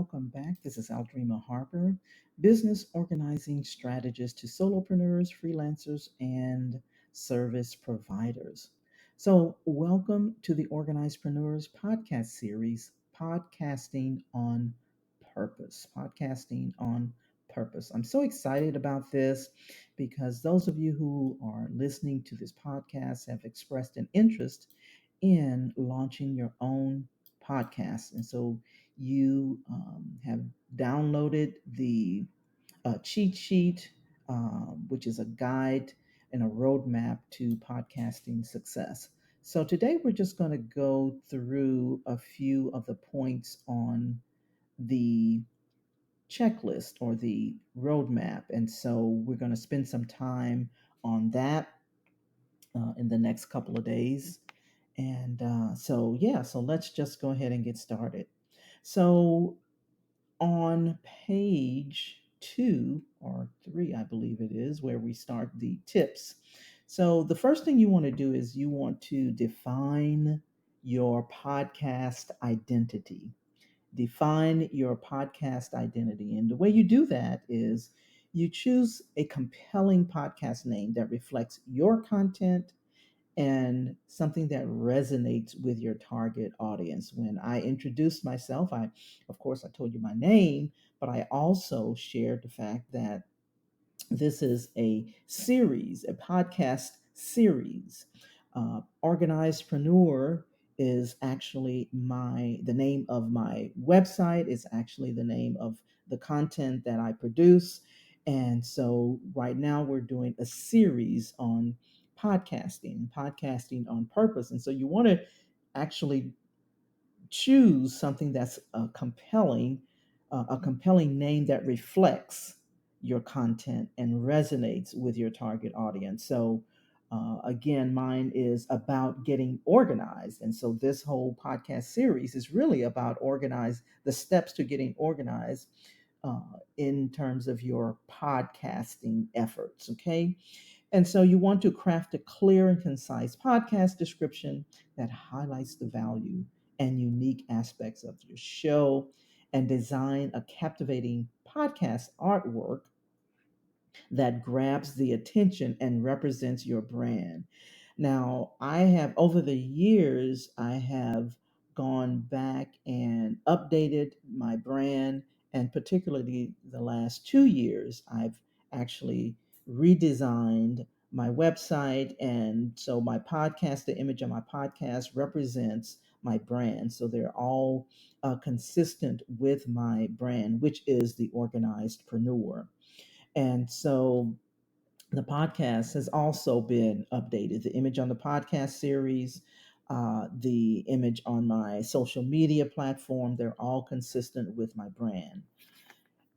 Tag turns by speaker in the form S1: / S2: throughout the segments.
S1: welcome back. This is Aldrima Harper, business organizing strategist to solopreneurs, freelancers, and service providers. So, welcome to the Organizedpreneurs podcast series, Podcasting on Purpose. Podcasting on Purpose. I'm so excited about this because those of you who are listening to this podcast have expressed an interest in launching your own podcast. And so you have downloaded the cheat sheet, which is a guide and a roadmap to podcasting success. So today we're just going to go through a few of the points on the checklist or the roadmap. And so we're going to spend some time on that in the next couple of days. And so let's just go ahead and get started. So, on page 2 or 3, I believe it is, where we start the tips. So, the first thing you want to do is you want to define your podcast identity. Define your podcast identity. And the way you do that is you choose a compelling podcast name that reflects your content and something that resonates with your target audience. When I introduced myself, of course, I told you my name, but I also shared the fact that this is a series, a podcast series. Organizedpreneur is actually the name of my website. It's actually the name of the content that I produce. And so right now we're doing a series on podcasting on purpose. And so you want to actually choose something that's a compelling name that reflects your content and resonates with your target audience. So, again, mine is about getting organized, and so this whole podcast series is really about the steps to getting organized uh, in terms of your podcasting efforts. Okay, and so you want to craft a clear and concise podcast description that highlights the value and unique aspects of your show and design a captivating podcast artwork that grabs the attention and represents your brand. Now, over the years, I have gone back and updated my brand, and particularly the last 2 years, I've actually redesigned my website. And so my podcast, the image of my podcast represents my brand. So they're all consistent with my brand, which is the organizedpreneur. And so the podcast has also been updated. The image on the podcast series, the image on my social media platform, they're all consistent with my brand.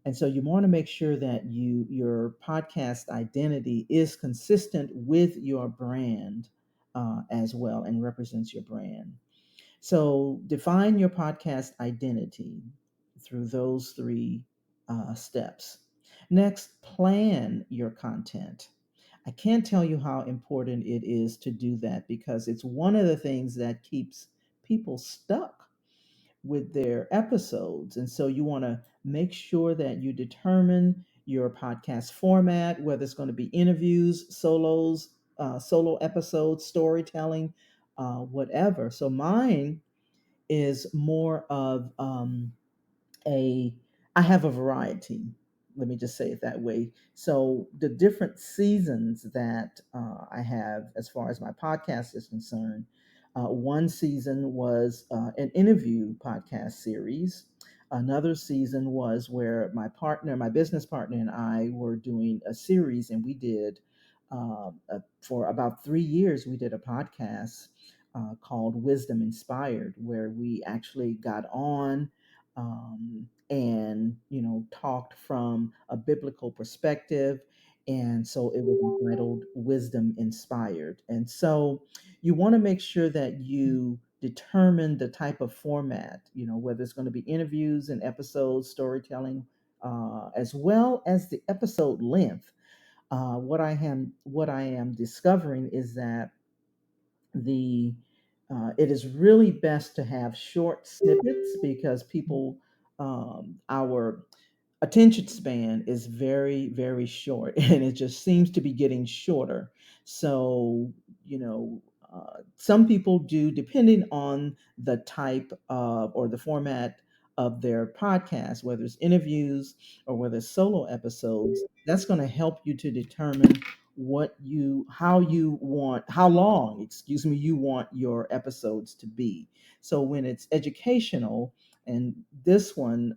S1: And so you want to make sure that your podcast identity is consistent with your brand as well and represents your brand. So define your podcast identity through those three steps. Next, plan your content. I can't tell you how important it is to do that because it's one of the things that keeps people stuck with their episodes. And so you want to make sure that you determine your podcast format, whether it's going to be interviews, solo episodes, storytelling, whatever. So mine is more of a I have a variety. Let me just say it that way. So the different seasons that I have, as far as my podcast is concerned, one season was an interview podcast series. Another season was where my business partner, and I were doing a series, and we did for about 3 years. We did a podcast called Wisdom Inspired, where we actually got on and talked from a biblical perspective, and so it was entitled Wisdom Inspired. And so you want to make sure that you determine the type of format, whether it's going to be interviews and episodes, storytelling, as well as the episode length. What I am discovering is that the it is really best to have short snippets because people our attention span is very, very short, and it just seems to be getting shorter. So, some people do, depending on the type of or the format of their podcast, whether it's interviews or whether it's solo episodes, that's going to help you to determine how long, excuse me, you want your episodes to be. So when it's educational, and this one,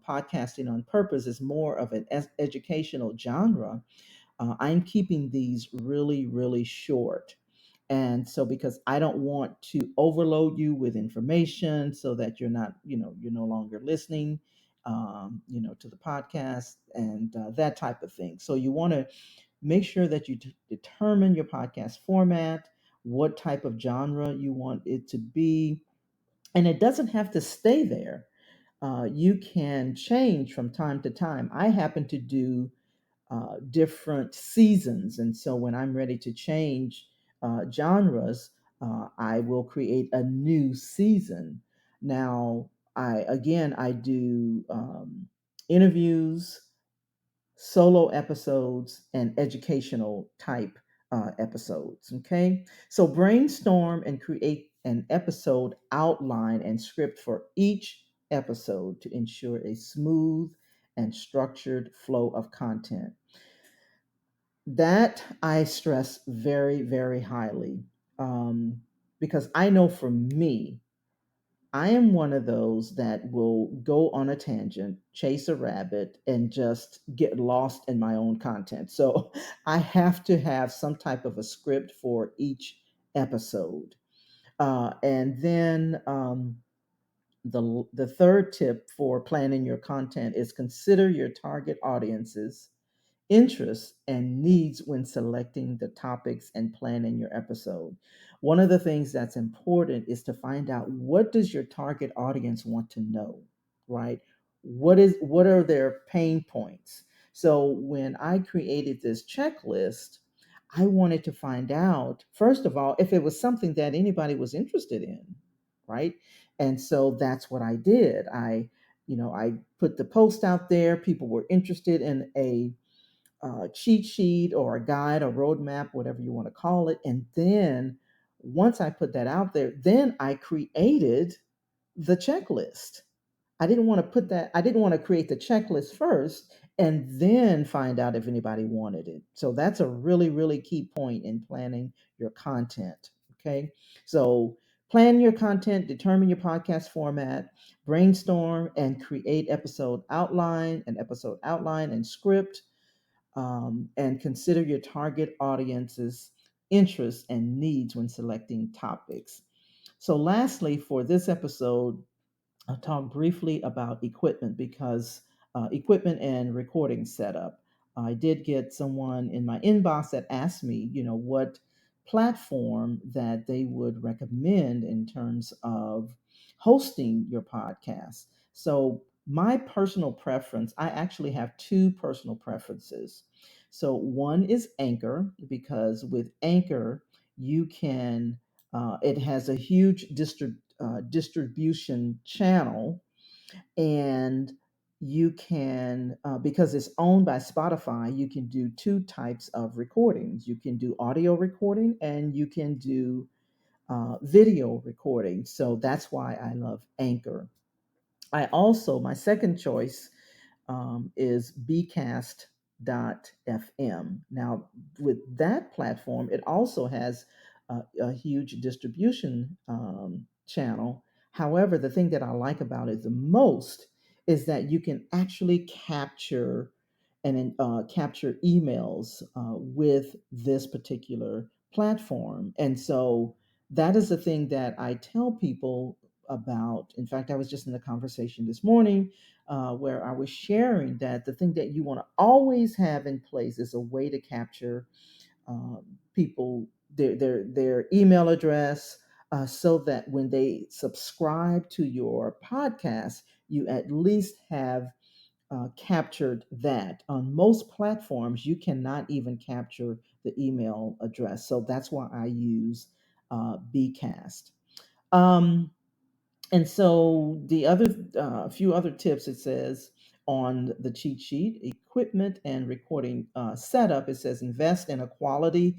S1: podcasting on purpose, is more of an educational genre. I'm keeping these really, really short. And so, because I don't want to overload you with information so that you're no longer listening, to the podcast and that type of thing. So, you want to make sure that you determine your podcast format, what type of genre you want it to be, and it doesn't have to stay there. You can change from time to time. I happen to do different seasons, and so when I'm ready to change genres, I will create a new season. Now, I do interviews, solo episodes, and educational type episodes. Okay. So brainstorm and create an episode outline and script for each episode to ensure a smooth and structured flow of content. That I stress very, very highly, um, because I know for me, I am one of those that will go on a tangent, chase a rabbit, and just get lost in my own content. So I have to have some type of a script for each episode. And then the third tip for planning your content is consider your target audiences, interests, and needs when selecting the topics and planning your episode. One of the things that's important is to find out, what does your target audience want to know, right? What are their pain points? So when I created this checklist, I wanted to find out, first of all, if it was something that anybody was interested in, right? And so that's what I did. I put the post out there. People were interested in a cheat sheet or a guide or roadmap, whatever you want to call it. And then once I put that out there, then I created the checklist. I didn't want to create the checklist first and then find out if anybody wanted it. So that's a really, really key point in planning your content. Okay. So plan your content, determine your podcast format, brainstorm and create episode outline and script, and consider your target audience's interests and needs when selecting topics. So, lastly, for this episode, I'll talk briefly about equipment, because equipment and recording setup. I did get someone in my inbox that asked me, what platform that they would recommend in terms of hosting your podcast. So, my personal preference, I actually have two personal preferences. So, one is Anchor, because with Anchor, you can, it has a huge distribution channel, and you can, because it's owned by Spotify, you can do two types of recordings. You can do audio recording and you can do video recording. So that's why I love Anchor. My second choice is bcast.fm. Now, with that platform, it also has a huge distribution channel. However, the thing that I like about it the most is that you can actually capture emails with this particular platform. And so that is the thing that I tell people about. In fact, I was just in a conversation this morning where I was sharing that the thing that you want to always have in place is a way to capture um, people, their email address, so that when they subscribe to your podcast, you at least have captured that. On most platforms, you cannot even capture the email address. So that's why I use Bcast. Um, And so the other few other tips it says on the cheat sheet: equipment and recording setup. It says invest in quality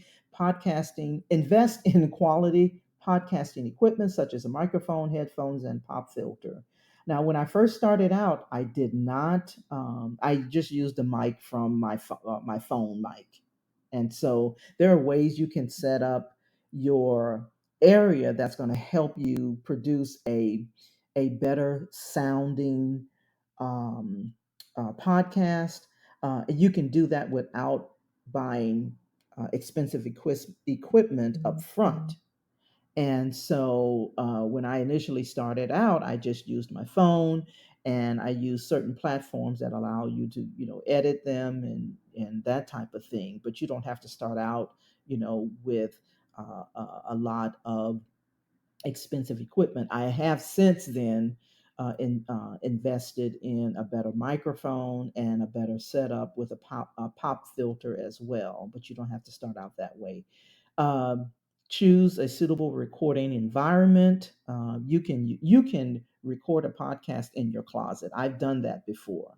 S1: podcasting equipment such as a microphone, headphones, and pop filter. Now, when I first started out, I did not. I just used the mic from my phone mic, and so there are ways you can set up your area that's going to help you produce a better sounding um, podcast. You can do that without buying expensive equipment up front. And so when I initially started out, I just used my phone, and I used certain platforms that allow you to, edit them and that type of thing. But you don't have to start out, with a lot of expensive equipment. I have since then invested in a better microphone and a better setup with a pop filter as well. But you don't have to start out that way. um, Choose a suitable recording environment. You can record a podcast in your closet. I've done that before,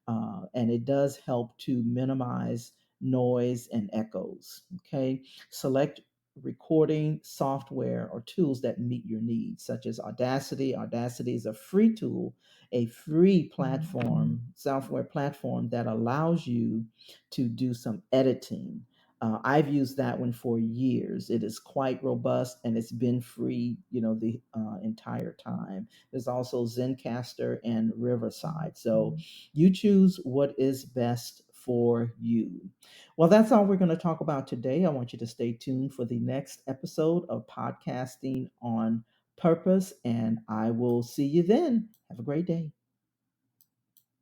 S1: and it does help to minimize noise and echoes. Okay, select recording software or tools that meet your needs, such as Audacity. Audacity is a free tool, a free platform, software platform that allows you to do some editing. I've used that one for years. It is quite robust, and it's been free, the entire time. There's also Zencaster and Riverside. So you choose what is best for you. Well, that's all we're going to talk about today. I want you to stay tuned for the next episode of Podcasting on Purpose, and I will see you then. Have a great day.